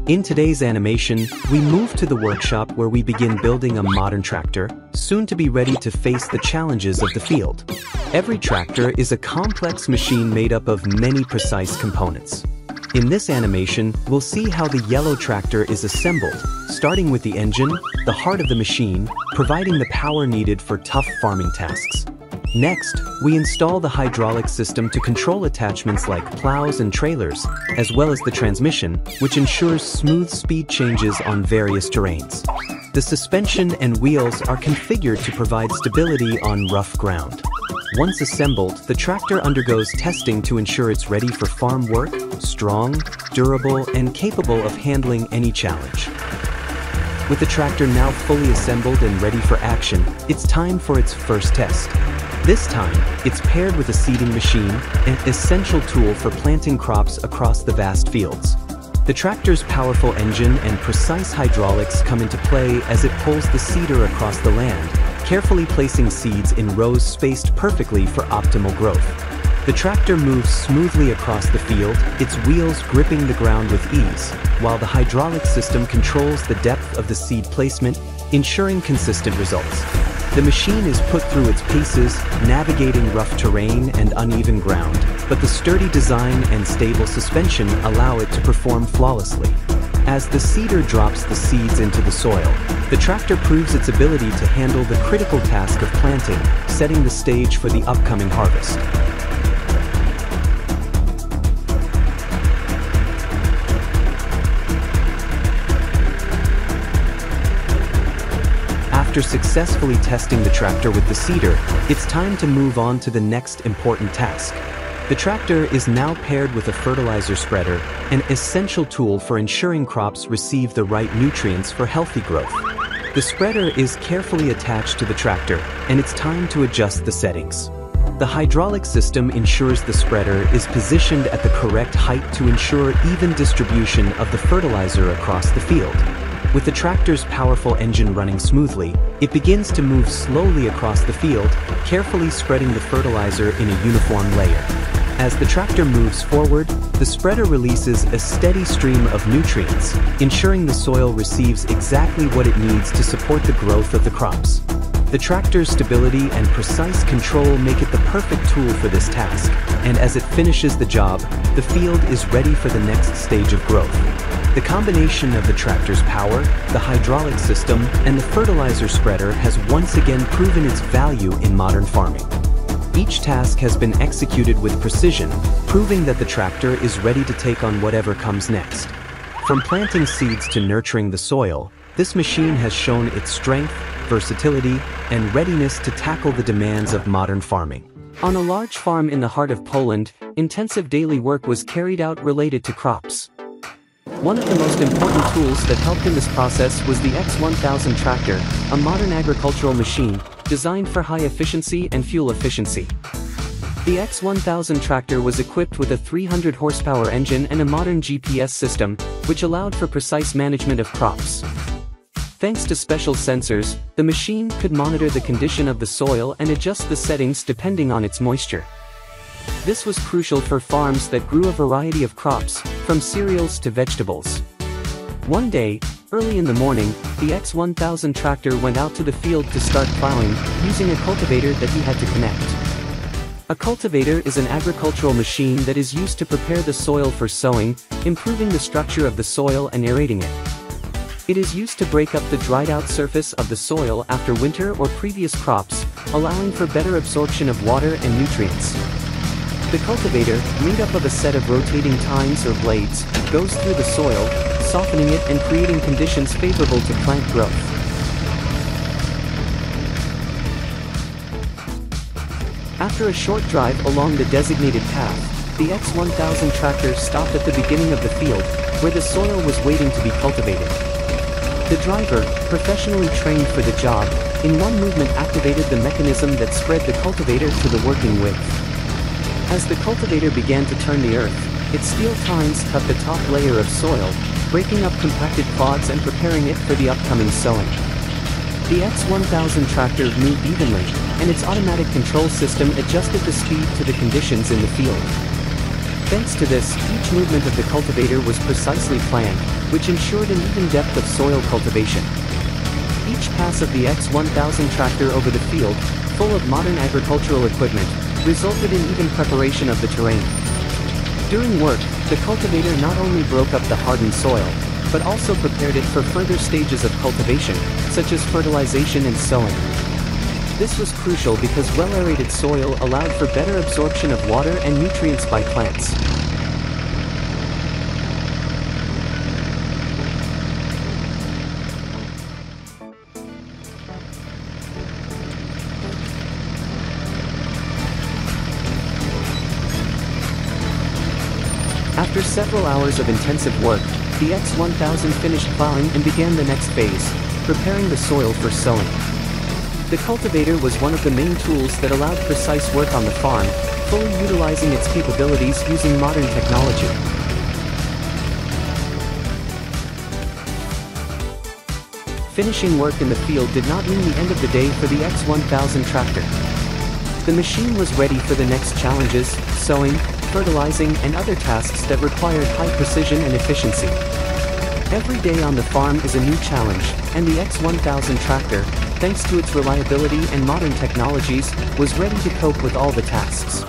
In today's animation, we move to the workshop where we begin building a modern tractor, soon to be ready to face the challenges of the field. Every tractor is a complex machine made up of many precise components. In this animation, we'll see how the yellow tractor is assembled, starting with the engine, the heart of the machine, providing the power needed for tough farming tasks. Next, we install the hydraulic system to control attachments like plows and trailers, as well as the transmission, which ensures smooth speed changes on various terrains. The suspension and wheels are configured to provide stability on rough ground. Once assembled, the tractor undergoes testing to ensure it's ready for farm work, strong, durable, and capable of handling any challenge. With the tractor now fully assembled and ready for action, it's time for its first test. This time, it's paired with a seeding machine, an essential tool for planting crops across the vast fields. The tractor's powerful engine and precise hydraulics come into play as it pulls the seeder across the land, carefully placing seeds in rows spaced perfectly for optimal growth. The tractor moves smoothly across the field, its wheels gripping the ground with ease, while the hydraulic system controls the depth of the seed placement, ensuring consistent results. The machine is put through its paces, navigating rough terrain and uneven ground, but the sturdy design and stable suspension allow it to perform flawlessly. As the seeder drops the seeds into the soil, the tractor proves its ability to handle the critical task of planting, setting the stage for the upcoming harvest. After successfully testing the tractor with the seeder, it's time to move on to the next important task. The tractor is now paired with a fertilizer spreader, an essential tool for ensuring crops receive the right nutrients for healthy growth. The spreader is carefully attached to the tractor, and it's time to adjust the settings. The hydraulic system ensures the spreader is positioned at the correct height to ensure even distribution of the fertilizer across the field. With the tractor's powerful engine running smoothly, it begins to move slowly across the field, carefully spreading the fertilizer in a uniform layer. As the tractor moves forward, the spreader releases a steady stream of nutrients, ensuring the soil receives exactly what it needs to support the growth of the crops. The tractor's stability and precise control make it the perfect tool for this task, and as it finishes the job, the field is ready for the next stage of growth. The combination of the tractor's power, the hydraulic system, and the fertilizer spreader has once again proven its value in modern farming. Each task has been executed with precision, proving that the tractor is ready to take on whatever comes next. From planting seeds to nurturing the soil, this machine has shown its strength, versatility, and readiness to tackle the demands of modern farming. On a large farm in the heart of Poland, intensive daily work was carried out related to crops. One of the most important tools that helped in this process was the X1000 tractor, a modern agricultural machine designed for high efficiency and fuel efficiency. The X1000 tractor was equipped with a 300 horsepower engine and a modern GPS system, which allowed for precise management of crops. Thanks to special sensors, the machine could monitor the condition of the soil and adjust the settings depending on its moisture. This was crucial for farms that grew a variety of crops, from cereals to vegetables. One day, early in the morning, the X1000 tractor went out to the field to start plowing, using a cultivator that he had to connect. A cultivator is an agricultural machine that is used to prepare the soil for sowing, improving the structure of the soil and aerating it. It is used to break up the dried-out surface of the soil after winter or previous crops, allowing for better absorption of water and nutrients. The cultivator, made up of a set of rotating tines or blades, goes through the soil, softening it and creating conditions favorable to plant growth. After a short drive along the designated path, the X1000 tractor stopped at the beginning of the field, where the soil was waiting to be cultivated. The driver, professionally trained for the job, in one movement activated the mechanism that spread the cultivator to the working width. As the cultivator began to turn the earth, its steel tines cut the top layer of soil, breaking up compacted clods and preparing it for the upcoming sowing. The X1000 tractor moved evenly, and its automatic control system adjusted the speed to the conditions in the field. Thanks to this, each movement of the cultivator was precisely planned, which ensured an even depth of soil cultivation. Each pass of the X1000 tractor over the field, full of modern agricultural equipment, resulted in even preparation of the terrain. During work, the cultivator not only broke up the hardened soil, but also prepared it for further stages of cultivation, such as fertilization and sowing. This was crucial because well-aerated soil allowed for better absorption of water and nutrients by plants. After several hours of intensive work, the X1000 finished plowing and began the next phase, preparing the soil for sowing. The cultivator was one of the main tools that allowed precise work on the farm, fully utilizing its capabilities using modern technology. Finishing work in the field did not mean the end of the day for the X1000 tractor. The machine was ready for the next challenges, sowing, fertilizing, and other tasks that required high precision and efficiency. Every day on the farm is a new challenge, and the X1000 tractor, thanks to its reliability and modern technologies, was ready to cope with all the tasks.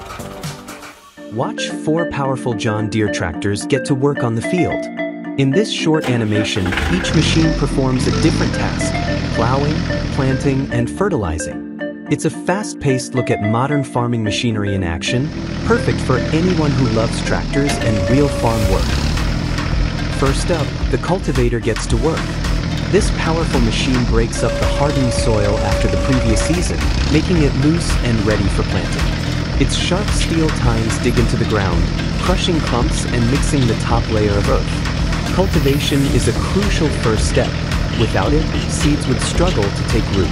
Watch 4 powerful John Deere tractors get to work on the field. In this short animation, each machine performs a different task: plowing, planting, and fertilizing. It's a fast-paced look at modern farming machinery in action, perfect for anyone who loves tractors and real farm work. First up, the cultivator gets to work. This powerful machine breaks up the hardened soil after the previous season, making it loose and ready for planting. Its sharp steel tines dig into the ground, crushing clumps and mixing the top layer of earth. Cultivation is a crucial first step. Without it, seeds would struggle to take root.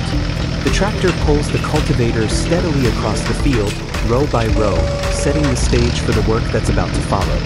The tractor pulls the cultivator steadily across the field, row by row, setting the stage for the work that's about to follow.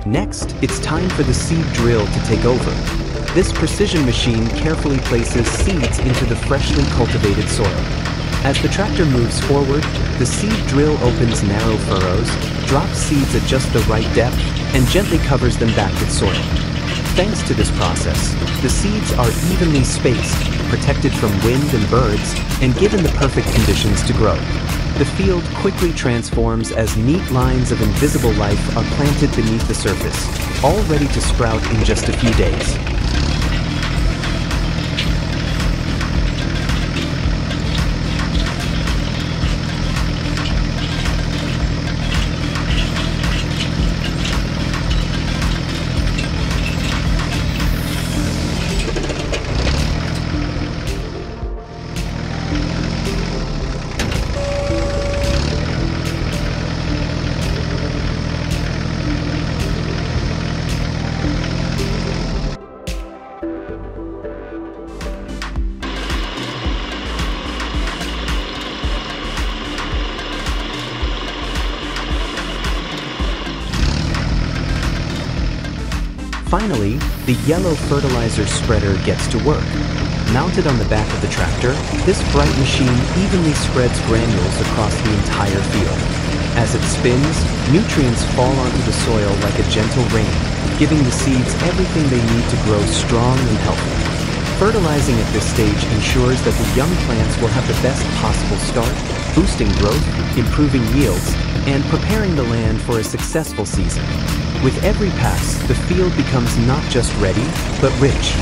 Next, it's time for the seed drill to take over. This precision machine carefully places seeds into the freshly cultivated soil. As the tractor moves forward, the seed drill opens narrow furrows, drops seeds at just the right depth, and gently covers them back with soil. Thanks to this process, the seeds are evenly spaced, protected from wind and birds, and given the perfect conditions to grow. The field quickly transforms as neat lines of invisible life are planted beneath the surface, all ready to sprout in just a few days. Finally, the yellow fertilizer spreader gets to work. Mounted on the back of the tractor, this bright machine evenly spreads granules across the entire field. As it spins, nutrients fall onto the soil like a gentle rain, giving the seeds everything they need to grow strong and healthy. Fertilizing at this stage ensures that the young plants will have the best possible start, boosting growth, improving yields, and preparing the land for a successful season. With every pass, the field becomes not just ready, but rich.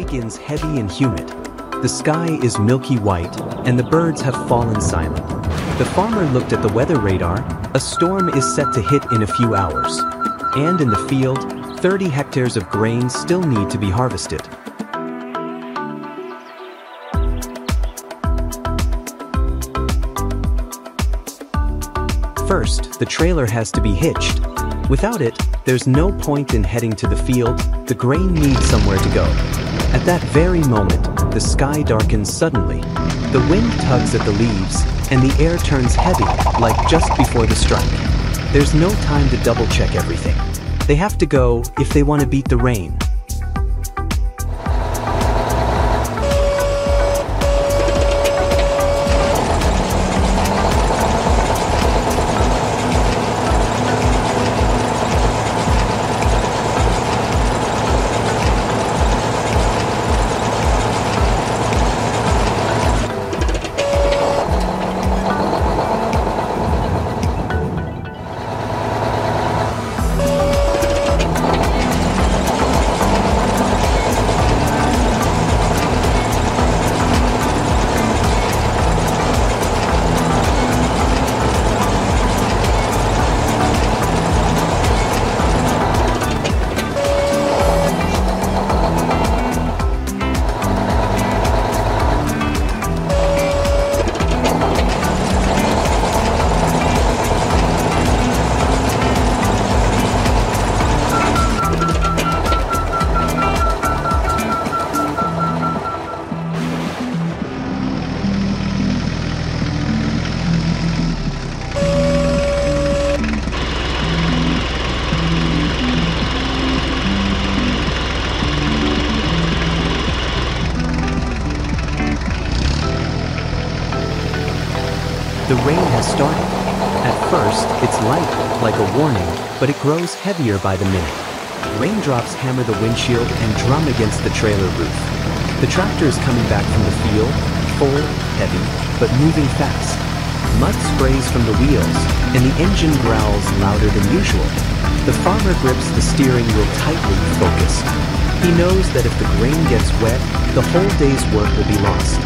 begins heavy and humid. The sky is milky white, and the birds have fallen silent. The farmer looked at the weather radar. A storm is set to hit in a few hours. And in the field, 30 hectares of grain still need to be harvested. First, the trailer has to be hitched. Without it, there's no point in heading to the field. The grain needs somewhere to go. At that very moment, the sky darkens suddenly. The wind tugs at the leaves, and the air turns heavy, like just before the strike. There's no time to double-check everything. They have to go if they want to beat the rain. The rain has started. At first, it's light, like a warning, but it grows heavier by the minute. Raindrops hammer the windshield and drum against the trailer roof. The tractor is coming back from the field, full, heavy, but moving fast. Mud sprays from the wheels, and the engine growls louder than usual. The farmer grips the steering wheel tightly, focused. He knows that if the grain gets wet, the whole day's work will be lost.